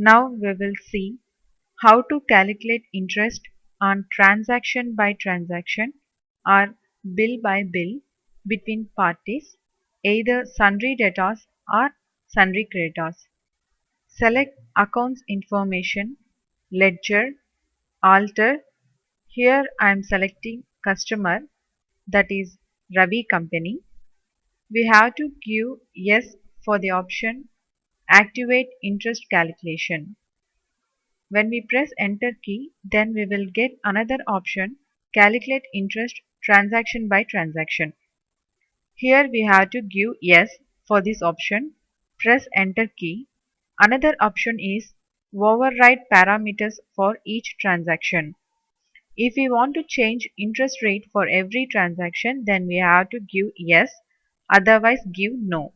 Now we will see how to calculate interest on transaction by transaction or bill by bill between parties, either sundry debtors or sundry creditors. Select Accounts Information, Ledger, Alter. Here I am selecting customer, that is Ravi Company. We have to give yes for the option Activate Interest Calculation. When we press enter key, then we will get another option Calculate Interest Transaction by Transaction. Here we have to give yes for this option, press enter key. Another option is override parameters for each transaction. If we want to change interest rate for every transaction, then we have to give yes, otherwise give no.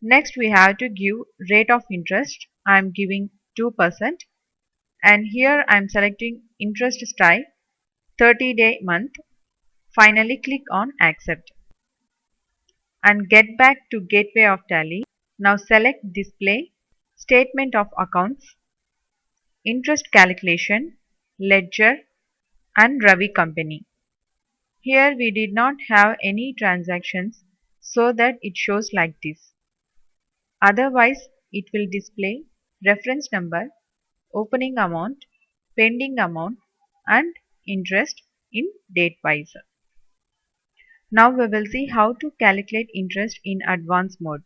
Next we have to give rate of interest. I am giving 2%, and here I am selecting interest style 30-day month. Finally click on accept and get back to Gateway of Tally. Now select Display, Statement of Accounts, Interest Calculation, Ledger and Ravi Company. Here we did not have any transactions, so that it shows like this. Otherwise it will display reference number, opening amount, pending amount and interest in date wise. Now we will see how to calculate interest in advanced mode.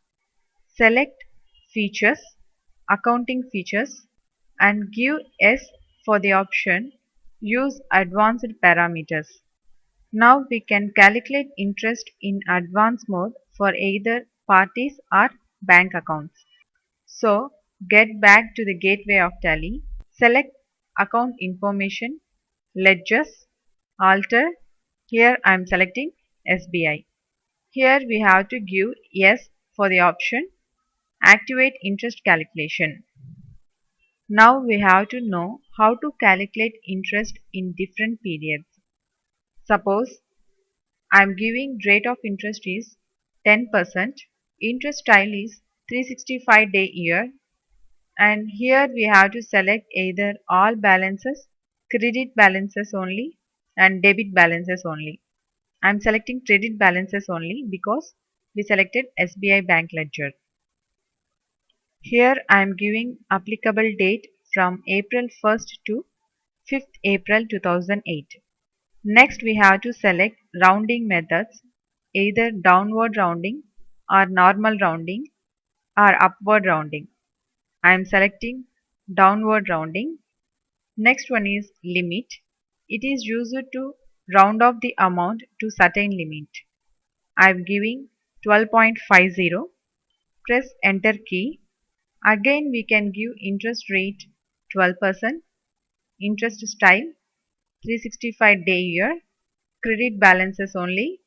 Select Features, Accounting Features and give yes for the option Use Advanced Parameters. Now we can calculate interest in advanced mode for either parties or bank accounts. So get back to the Gateway of Tally, select Account Information, Ledgers, Alter. Here I am selecting SBI. Here we have to give yes for the option Activate Interest Calculation. Now we have to know how to calculate interest in different periods. Suppose I am giving rate of interest is 10%, interest style is 365-day year, and here we have to select either all balances, credit balances only and debit balances only. I am selecting credit balances only because we selected SBI Bank Ledger. Here I am giving applicable date from April 1st to 5th April 2008. Next we have to select rounding methods, either downward rounding or normal rounding or upward rounding. I am selecting downward rounding. Next one is limit. It is used to round off the amount to certain limit. I am giving 12.50. Press enter key. Again we can give interest rate 12%, interest style 365-day year, credit balances only,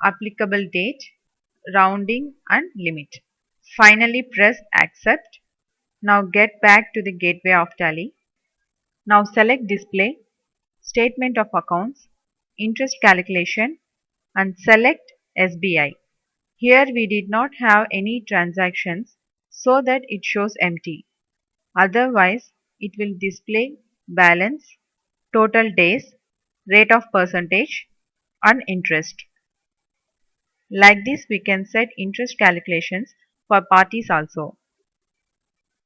applicable date, rounding and limit. Finally press accept. Now get back to the Gateway of Tally. Now select Display, Statement of Accounts, Interest Calculation and select SBI. Here we did not have any transactions, so that it shows empty. Otherwise it will display balance, total days, rate of percentage and interest. Like this we can set interest calculations for parties also.